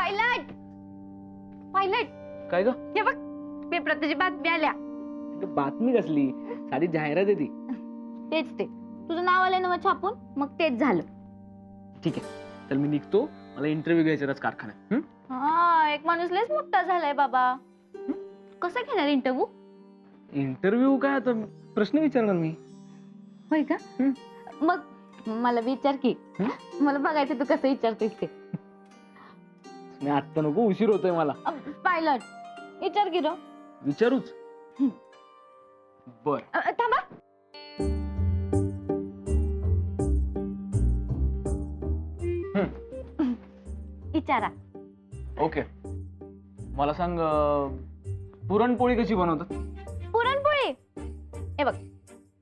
Pilot pilot काय ग? हे बघ पेपरात तुझी बातमी आल्या. बातमी कसली? साधी जाहिरात आहे ती. तेच ते तुझं नाव आलं ना मग छापून, मग तेच झालं. ठीक आहे, चल मी निघतो, मला इंटरव्ह्यू घ्यायचा आज कारखान्यात. हा, एक माणूस लयच मोठा झालाय बाबा. कसं घेणार इंटरव्ह्यू? इंटरव्ह्यू काय आता प्रश्न विचारणार मी. होय का? मग मला विचार की. मला बघायचं तू कसं विचारतेस ते. मी आता नको, उशीर होतोय मला. पायलट विचार की र. विचारूच? बर थांबा. विचारा. ओके, मला सांग पुरणपोळी कशी बनवतात? पुरणपोळी हे बघ,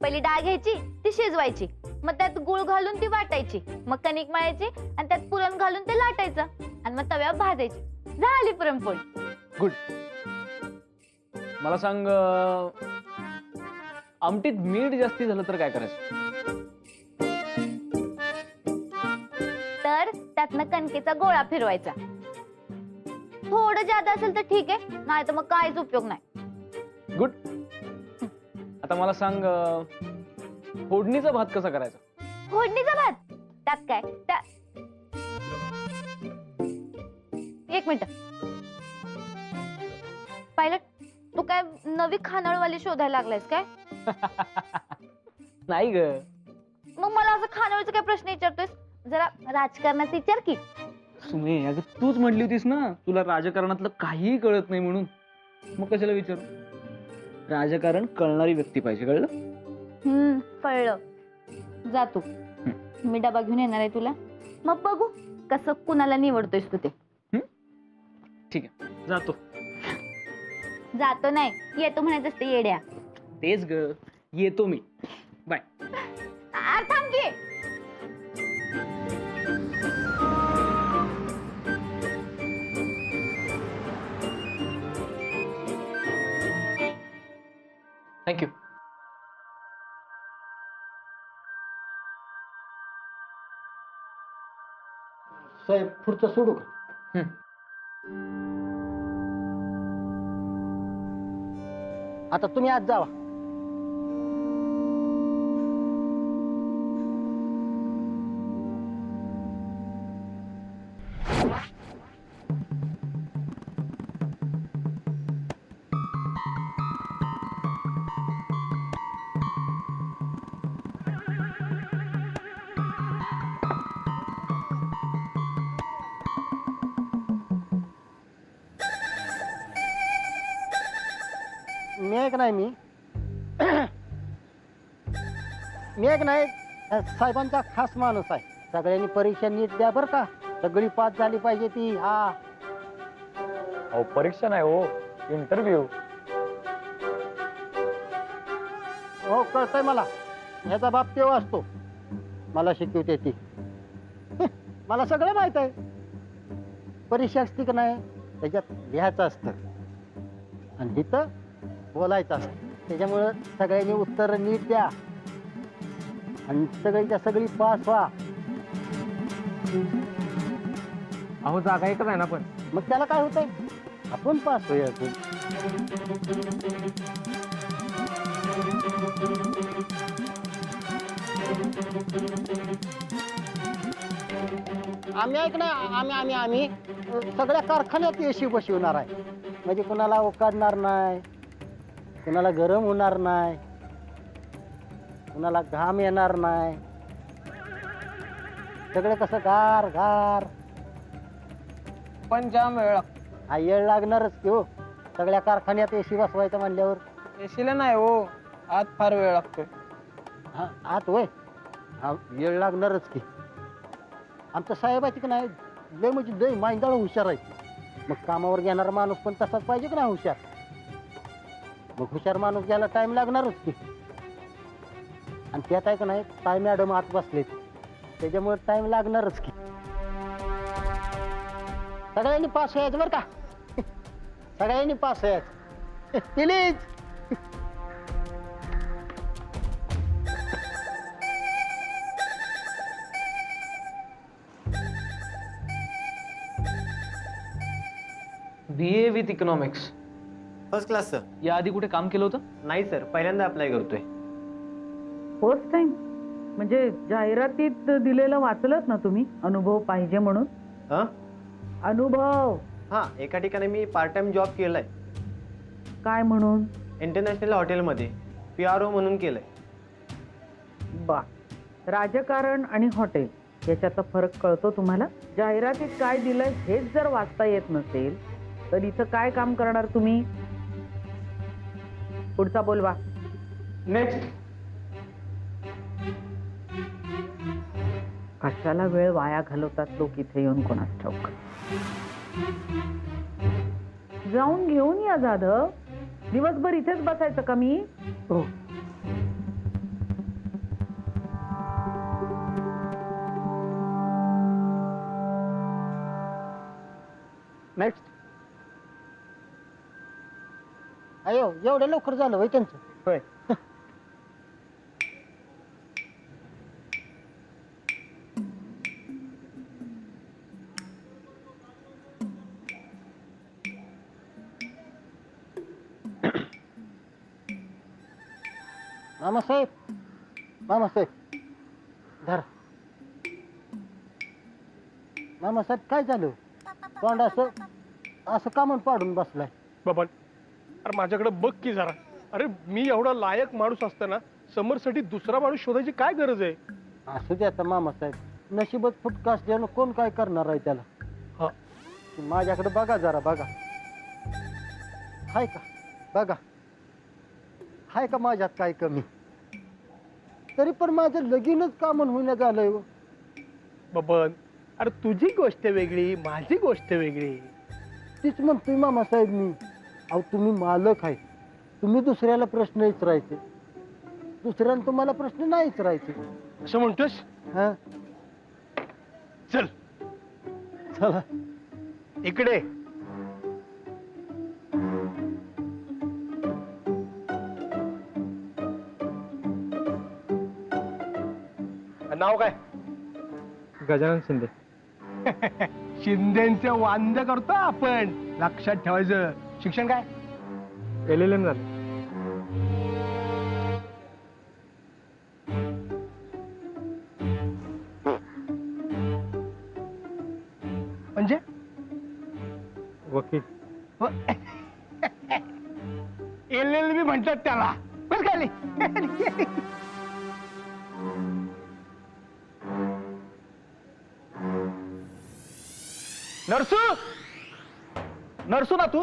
पहिली डाळ घ्यायची, ती शिजवायची, मग त्यात गुळ घालून ती वाटायची, मग कणिक मळायची आणि त्यात पुरण घालून ते लाटायचं आणि मग तव्यावर भाजायची, झाली पुरणपोळी. गुड. मला सांग आमटीत मीठ जास्ती झालं तर काय करायचं? तर त्यातनं कणकेचा गोळा फिरवायचा. थोडं जादा असेल तर ठीक आहे, नाही तर मग काहीच उपयोग नाही. गुड. आता मला सांग फोडणीचा भात कसा करायचा? फोडणीचा भात? त्यात काय एक मिनिट. पायलट, तू काय नवी खानावळवाली शोधायला लागलायस काय? नाही ग. मग मला असं खानावळीचा काय प्रश्न विचारतोयस? जरा राजकारणाचा विचार की. सुमे, अगं तूच म्हटली होतीस ना तुला राजकारणातलं काहीही कळत नाही म्हणून, मग कशाला विचारू? राजकारण कळणारी व्यक्ती पाहिजे, कळलं? कळलं. जा तू, मी डबा घेऊन येणार आहे तुला, मग बघू कसं कुणाला निवडतोयस तू ते. ठीक आहे, जातो. जातो नाही, येतो म्हणायचं असते येड्या. तेच ग, येतो मी. बाय. थांब की. थँक्यू. साहेब पुढचं सोडू का? आता तुम्ही आज जावा. मी एक नाही साहेबांचा खास माणूस आहे. सगळ्यांनी परीक्षा नीट द्या बरं का, सगळी पास झाली पाहिजे ती. हा, अहो परीक्षा नाही हो, इंटरव्ह्यू. हो कळतंय मला, ह्याचा बाप तेव्हा असतो, मला शिकवते ती. मला सगळं माहित आहे. परीक्षा असती का नाही, त्याच्यात लिहायचं असतं आणि इथं बोलायचं असतं. त्याच्यामुळं सगळ्यांनी उत्तर नीट द्या आणि सगळीच्या सगळी पास व्हा. अहो जागा एकच आहे ना पण. मग त्याला काय होतंय, आपण पास होऊया. आम्ही ऐक ना, आम्ही सगळ्या कारखान्यात एसी बसवणार आहे. म्हणजे कुणाला उकाडणार नाही, कुणाला गरम होणार नाही, कुणाला घाम येणार नाही. सगळं कसं गार गार. पण जाम वेळ हा येळ लागणारच की हो, सगळ्या कारखान्यात एसी बसवायचं म्हणल्यावर. एसीला नाही हो, आत फार वेळ लागतोय. हा आत होय, हा येळ लागणारच की. आमच्या साहेबाची की नाही लय म्हणजे लय मांदाळ हुशार आहे. मग कामावर घेणारा माणूस पण तसाच पाहिजे की नाही हुशार. मग हुशार माणूस घ्यायला टाइम लागणारच की. आणि त्यात आहे का नाही ताई मॅडम आत बसलेत, त्याच्यामुळे टाइम लागणारच की. सगळ्यांनी पास व्हायचं बरं का, सगळ्यांनी पास व्हायचं please. BA with economics. First class sir. या आधी कुठे काम केलं होतं? नाही सर, पहिल्यांदा अप्लाय करतोय. फर्स्ट टाइम म्हणजे जाहिरातीत दिलेलं वाचलत ना तुम्ही, अनुभव पाहिजे म्हणून? हां अनुभव हां, एका ठिकाणी मी पार्ट टाइम जॉब केलाय. काय म्हणून? इंटरनॅशनल हॉटेलमध्ये PRO म्हणून केलंय. बा, राजकारण आणि हॉटेल याच्यातला फरक कळतो तुम्हाला? जाहिरातीत काय दिलंय हेच जर वाचता येत नसेल तर इथं काय काम करणार तुम्ही? पुढचा बोलवा. नेक्स्ट. कशाला वेळ वाया घालवतात लोक इथे येऊन कोणास ठाऊक. जाऊन घेऊन या जाधव. दिवसभर इथेच बसायचं का मी? हो. नेक्स्ट. अयो, एवढं लवकर झालं होय त्यांचं? होय. मामासाहेब, मामासाहेब धर. मामासाहेब काय झालं? तोंड असं असं का म्हणून पाडून बसलाय? बबन, अरे माझ्याकडे बघ की जरा. अरे मी एवढा लायक माणूस असताना समरसाठी दुसरा माणूस शोधायची काय गरज आहे? असू दे आता मामासाहेब, नशिबात फुटका असल्यानं कोण काय करणार आहे त्याला? हा. माझ्याकडे बघा जरा, बघा. हाय का? बघा, हाय का माझ्यात काय कमी? तरी पण माझं लगीनच का म्हणून होईना झालंय हो? बबन, अरे तुझी गोष्ट वेगळी, माझी गोष्ट वेगळी. तीच म्हणतोय मामासाहेब मी. अहो तुम्ही मालक आहे, तुम्ही दुसऱ्याला प्रश्न विचारायचे, दुसऱ्याला तुम्हाला प्रश्न नाही विचारायचे. असं म्हणतोस? हा, चल चला. इकडे. नाव काय? गजानन शिंदे. शिंदेचं वांद करतो आपण, लक्षात ठेवायचं. शिक्षण काय? LLM झालं. म्हणजे वकील. LLB म्हणतात त्याला. बस काय नाही. नरसू, नरसू ना तू?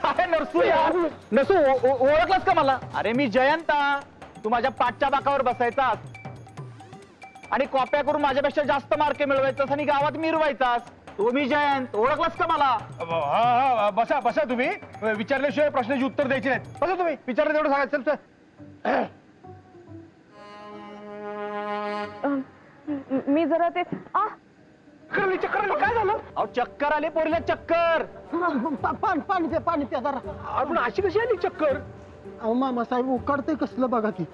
अरे नरसू यार, नरसू ओळखलास का मला? अरे मी जयंता. तू माझ्या पाठच्या बाकावर बसायचास आणि कॉप्या करून माझ्यापेक्षा जास्त मार्क मिळवायचास आणि गावात मिरवायचास. तो मी जयंत. ओळखलास का मला? हा, बसा बसा. तुम्ही विचारल्याशिवाय प्रश्नाची उत्तर द्यायची नाहीत. बसा तुम्ही. विचारलं तेवढं सांगायचं. चल. मी जरा ते चक्कर आली, काय झालं? अहो चक्कर आली पोरीला, चक्कर. पाणी प्या, पाणी प्या जरा. आपण अशी कशी आली चक्कर? अहो मामासाहेब उकडतंय कसलं बघा की.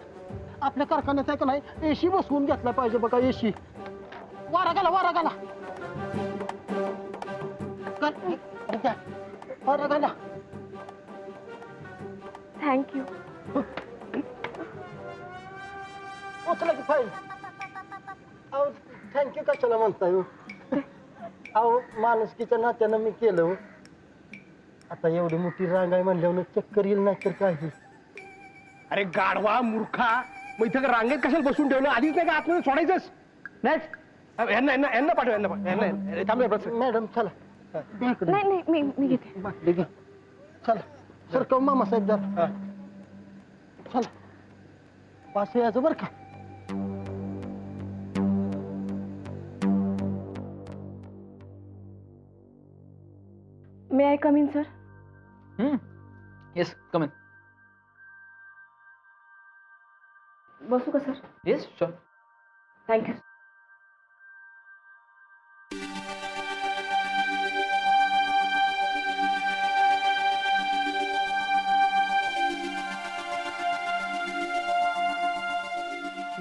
आपल्या कारखान्यात आहे का नाही, एसी बसवून घेतला पाहिजे बघा. एसी वारा गाला, वारा गाला. वारा गाला. थँक्यू. पोचला की फाईल. अहो थँक्यू कशाला म्हणताय हो? अहो माणुसकीच्या नात्यानं मी केलं हो. आता एवढी मोठी रांग आहे म्हणल्यावर चक्कर येईल नाही तर काय होईल? अरे गाढवा मूर्खा, मग इथं रांगेत कशाला बसून ठेवलं? आधीच नाही का आतमध्ये सोडायचंच? नेक्स्ट. यांना पाठव, यांना थांबे. मॅडम चला. नाही मी घेते. बाटली घ्या. चला सरकव मामासाहेब जरा. चला पास यायचं बरं का. May I come in sir? Yes, come in. बसू का सर? Yes, sure. थँक्यू.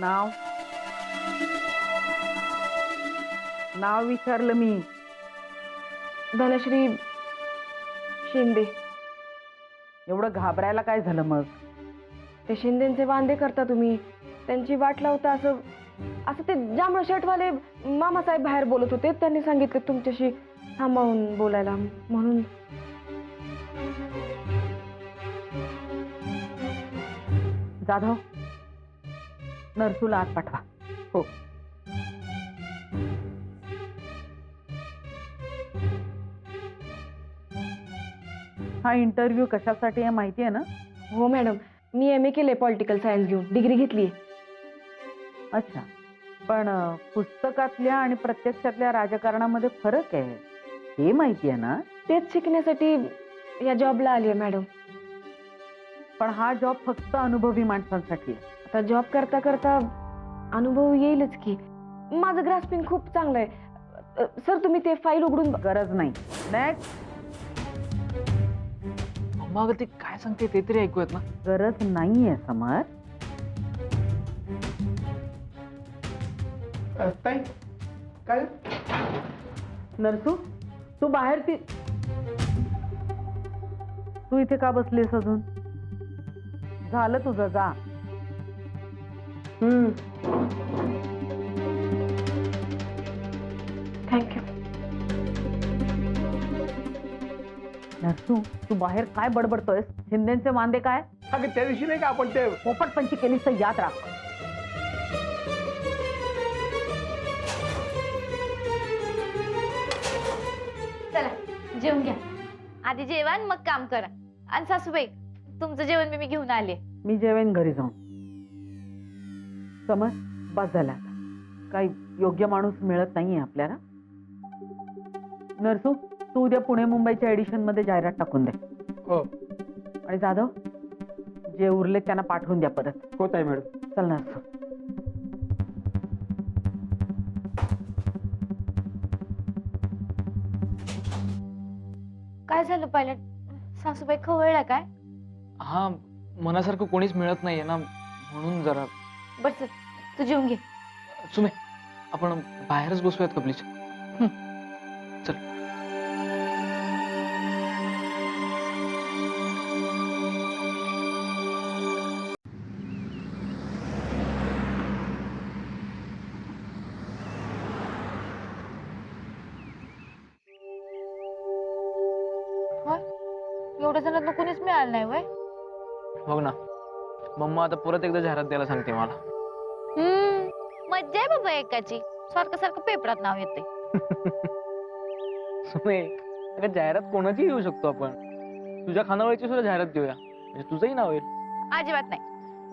नाव नाव विचारलं मी. धनश्री शिंदे. एवढं घाबरायला काय झालं मग? ते शिंदेचे वांदे करता तुम्ही, त्यांची वाट लावता असं असं ते जांभळ शर्टवाले मामासाहेब बाहेर बोलत होते, त्यांनी सांगितलं तुमच्याशी थांबवून बोलायला म्हणून. जाधव, नरसूला आत पाठवा. हो. हा इंटरव्ह्यू कशासाठी आहे माहिती आहे ना? हो मॅडम, मी MA केले पॉलिटिकल सायन्स घेऊन, डिग्री घेतली. अच्छा, पण पुस्तकातल्या आणि प्रत्यक्षातल्या राजकारणामध्ये फरक आहे हे माहिती आहे ना? तेच शिकण्यासाठी या जॉबला आली आहे मॅडम. पण हा जॉब फक्त अनुभवी माणसांसाठी आहे. आता जॉब करता करता अनुभव येईलच की. माझं ग्रास्पिंग खूप चांगलं आहे. सर तुम्ही ते फाईल उघडून गरज नाही. नेक्स्ट. मग ते काय सांगते ते तरी ऐकूयात ना. गरज नाहीये समर. ताई काय नरसू, तू बाहेर तू इथे का बसलीस अजून? झालं तुझं, जा. थँक्यू. नरसू, तू बाहेर काय बडबडतोयस? शिंदेचे वांदे काय? अगं त्या दिवशी नाही का आपण ते पोपटपंची केलीस तर याद राख. चला जेवून घ्या. आधी जेवण मग काम करा. आणि सासूबाई, तुमचं जेवण मी घेऊन आले. मी जेवेन घरी जाऊन. समर, बस झाला आता. काही योग्य माणूस मिळत नाहीये आपल्याला. नरसू, तू उद्या पुणे मुंबईच्या एडिशन मध्ये जाहिरात टाकून दे. हो आणि जाधव, जे उरले त्यांना पाठवून द्या परत. होत आहे मॅडम. चल नरसू. काय झालं पायलट? सासूबाई खवळल्या काय? हा, मनासारखं कोणीच मिळत नाहीये ना, म्हणून जरा. बरं चल, तू जेवून घे. सुमे, आपण बाहेरच बसूयात का प्लीज? चल. एवढ्या जणांना कोणीच मिळालं नाही वय. बघ ना, मम्मा आता परत एकदा जाहिरात द्यायला सांगते मला. मज्जा आहे बाबा एकाची. सारखं सारखं पेपरात नाव येते. सुमे, अगं जाहिरात कोणाची येऊ शकतो आपण. तुझ्या खानावळीची सुद्धा जाहिरात देऊया, म्हणजे तुझंही नाव येईल. अजिबात नाही.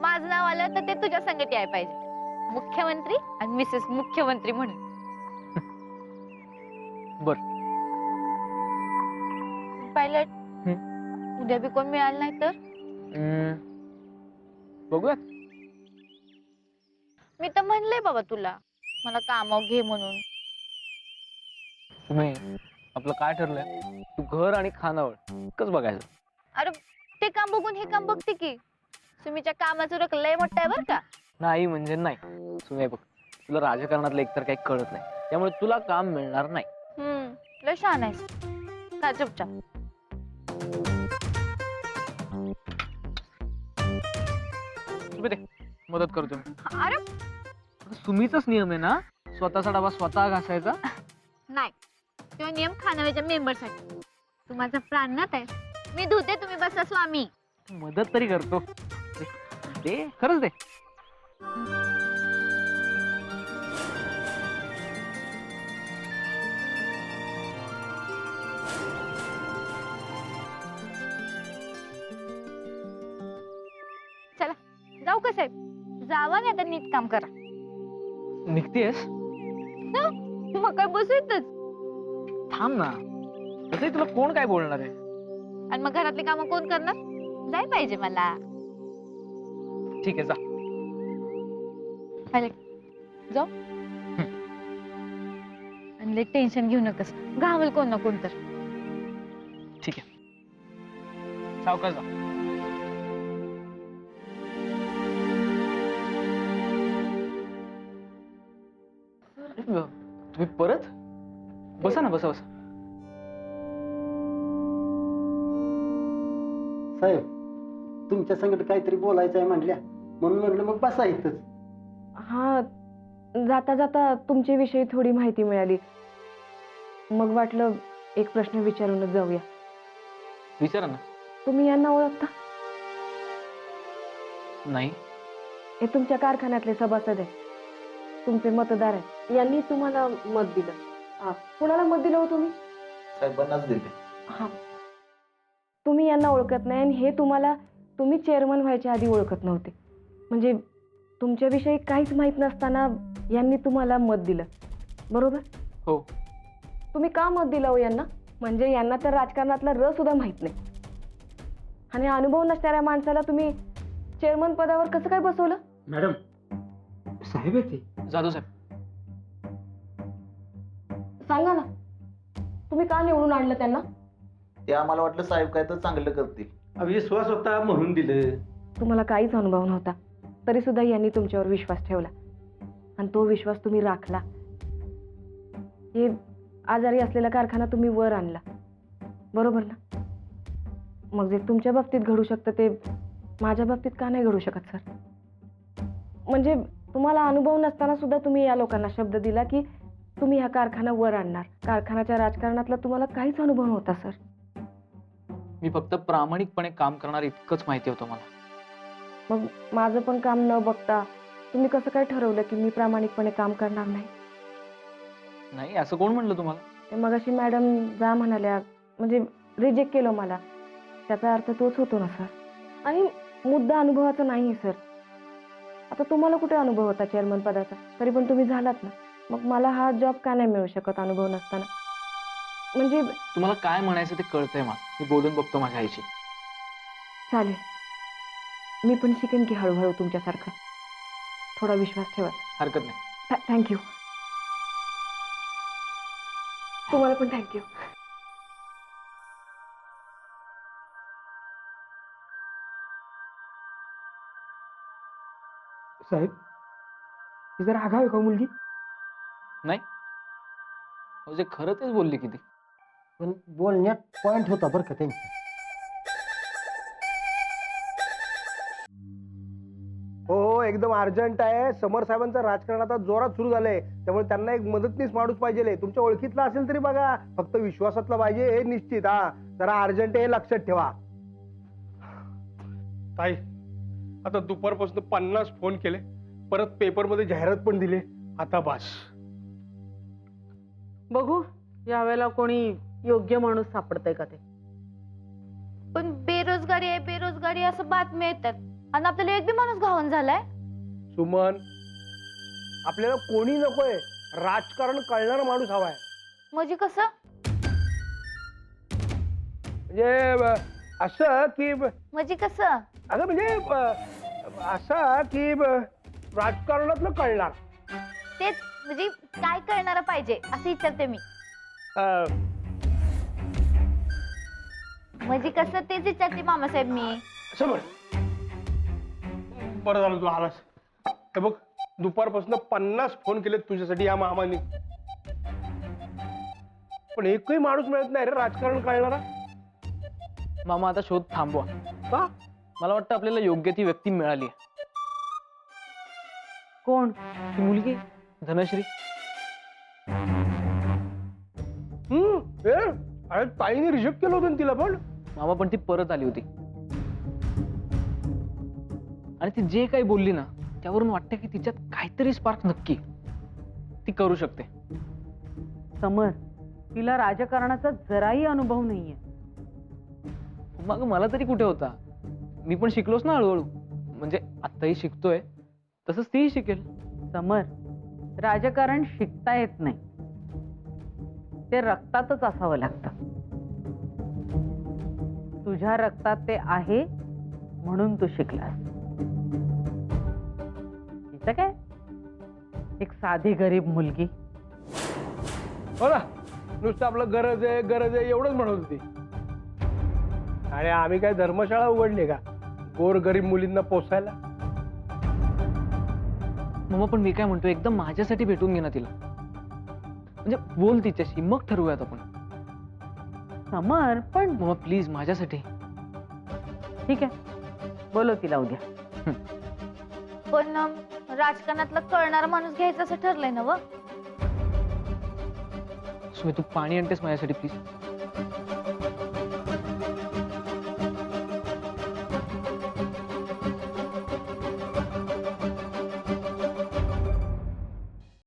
माझं नाव आलं तर ते तुझ्या संगती आहे पाहिजे. मुख्यमंत्री आणि मिसेस मुख्यमंत्री म्हणून. बर. पायलट, उद्या बी कोण मिळालं नाही तर? बघूयात. मी तर म्हणले बाबा तुला, मला कामावर घे म्हणून. सुमे, आपलं काय ठरलंय? तू घर आणि खानावळ एकच बघायचं. अरे ते काम बघून हे काम बघते की. सुमीच्या कामाचं रक लय मोठं आहे बरं का. नाही म्हणजे नाही. सुमे बघ, तुला राजकारणातलं एकतर काही कळत नाही, त्यामुळे तुला काम मिळणार नाही. लय छान आहेस. का चुपचाप. सुमे दे, मदत करतो मी. अरे सुमीचाच नियम आहे ना, स्वतःचा डबा स्वतः घासायचा. नाही, तो नियम खानावळीच्या मेंबर साठी. तू माझा प्राणनाथ आहे. मी धुते, तुम्ही बसा स्वामी. मदत तरी करतो. दे, खरंच दे. चला जाऊ का साहेब? जावा नाही आता नीट काम करा. निघतेस? मग काय बसू इथंच? थांब ना, तसंही तुला कोण काय बोलणार आहे. आणि मग घरातली कामं कोण करणार? जाय पाहिजे मला. ठीक आहे, जा. जाऊ. आणि लय टेन्शन घेऊ नकस, घावल कोण ना कोण तर. ठीक आहे, सावकाश जा. तुम्ही परत बसा ना, बसा बसा. साहेब तुमच्या संगत काहीतरी बोलायचं आहे म्हणल्या म्हणून म्हणलं मग बसा इथंच. हा, जाता जाता तुमच्याविषयी थोडी माहिती मिळाली, मग वाटलं एक प्रश्न विचारूनच जाऊया. विचारा ना. तुम्ही यांना ओळखता? नाही. हे तुमच्या कारखान्यातले सभासद आहे, तुमचे मतदार आहे. यांनी तुम्हाला मत दिलं. कुणाला मत दिलं हो तुम्ही? साहेबांनाच दिले. हा, तुम्ही यांना ओळखत नाही आणि हे तुम्ही चेअरमन व्हायच्या आधी ओळखत नव्हते. म्हणजे तुमच्याविषयी काहीच माहीत नसताना यांनी तुम्हाला मत दिलं, बरोबर? हो. तुम्ही का मत दिलं हो यांना? म्हणजे यांना तर राजकारणातला रस सुद्धा माहीत नाही आणि अनुभव नसणाऱ्या माणसाला तुम्ही चेअरमन पदावर कसं काय बसवलं? मॅडम साहेब आहे ते. जाधव साहेब. सांगा ना, तुम्ही का निवडून आणलं त्यांना? ते आम्हाला वाटलं साहेब काय तर चांगलं करतील. विश्वास होता म्हणून दिलं. तुम्हाला काहीच अनुभव नव्हता तरी सुद्धा यांनी तुमच्यावर विश्वास ठेवला आणि तो विश्वास तुम्ही राखला. हे आजारी असलेला कारखाना तुम्ही वर आणला, बरोबर ना? मग जे तुमच्या बाबतीत घडू शकतं ते माझ्या बाबतीत का नाही घडू शकत सर? म्हणजे तुम्हाला अनुभव नसताना सुद्धा तुम्ही या लोकांना शब्द दिला की तुम्ही हा कारखाना वर आणणार. कारखान्याच्या राजकारणातला तुम्हाला काहीच अनुभव नव्हता सर. मी फक्त प्रामाणिकपणे काम करणार इतकंच माहिती होतं मला. मग माझं पण काम न बघता तुम्ही कसं काय ठरवलं की मी प्रामाणिकपणे काम करणार नाही? नाही, असं कोण म्हणलं तुम्हाला? ते मगाशी मॅडम जा म्हणाल्या, म्हणजे रिजेक्ट केलं मला, त्याचा अर्थ तोच होतो ना सर. आणि मुद्दा अनुभवाचा नाही सर. आता तुम्हाला कुठे अनुभव होता चेअरमन पदाचा, तरी पण तुम्ही झालात ना. मग मला हा जॉब का नाही मिळू शकत अनुभव नसताना? म्हणजे तुम्हाला काय म्हणायचं ते कळतंय मला. मी बोलून बघतो माझ्या आईशी. चालेल, मी पण शिकेन की हळूहळू तुमच्यासारखं. थोडा विश्वास ठेवा. हरकत नाही. थँक्यू. तुम्हाला पण थँक्यू. साहेब ही जरा आगाव आहे का मुलगी? नाही, म्हणजे खरं तेच बोलली किती. पण बोलण्यात पॉइंट होता बरं का त्यांचा. हो, एकदम अर्जंट आहे. समर साहेबांचं राजकारण आता जोरात सुरू झालंय, त्यामुळे त्यांना एक मदतनीस माणूस पाहिजे. तुमच्या ओळखीतला असेल तरी बघा, फक्त विश्वासातला पाहिजे हे निश्चित. हा, जरा अर्जंट आहे, लक्षात ठेवा. ताई, आता दुपारपासून 50 फोन केले, परत पेपरमध्ये जाहिरात पण दिली. आता बस. बघू यावेळेला कोणी योग्य माणूस सापडतंय का ते. पण बेरोजगारी आहे बेरोजगारी असं बातम्या येतात आणि आपल्याला एक बी माणूस घावन झालाय. सुमन, आपल्याला कोणी नकोय, राजकारण कळणारा माणूस हवाय. म्हणजे कसं? म्हणजे असं की म्हणजे कसं? अगं म्हणजे असं की राजकारणातलं कळणार. तेच म्हणजे काय कळणार पाहिजे असं विचारते मी. म्हणजे कसं तेच विचारते मामासाहेब मी. समोर बरं झालं तू आलास. हे बघ, दुपारपासून 50 फोन केले तुझ्यासाठी या मामाने, पण एकही माणूस मिळत नाही रे राजकारण कळणारा. मामा आता शोध थांबवा. का? मला वाटतं आपल्याला योग्य ती व्यक्ती मिळाली. कोण? ती मुलगी धनश्री. अरे ताईने रिजेक्ट केलं होतं ना तिला पण. मामा पण ती परत आली होती आणि ती जे काही बोलली ना त्यावरून वाटतं की तिच्यात काहीतरी स्पार्क नक्की ती करू शकते. समर, तिला राजकारणाचा जराही अनुभव नाहीये. मग मला तरी कुठे होता. मी पण शिकलोच ना हळूहळू. म्हणजे आत्ताही शिकतोय तसंच तीही शिकेल. समर, राजकारण शिकता येत नाही, ते रक्तातच असावं लागतं. तुझ्या रक्तात ते आहे म्हणून तू शिकलास. तिचं काय, एक साधी गरीब मुलगी. हो ना, नुसतं आपलं गरज आहे गरज आहे एवढंच म्हणत होती. आणि आम्ही काय धर्मशाळा उघडली का गोर गरीब मुलींना पोसायला? मामा पण मी काय म्हणतो, एकदम माझ्यासाठी भेटून घे ना तिला. म्हणजे बोल तिच्याशी, मग ठरवूयात आपण. समर, पण मामा प्लीज माझ्यासाठी. ठीक आहे, बोलव तिला उद्या. पण राजकारणातला कळणारा माणूस घ्यायचा असं ठरलंय ना व. सुमे, तू पाणी आणतेस माझ्यासाठी प्लीज.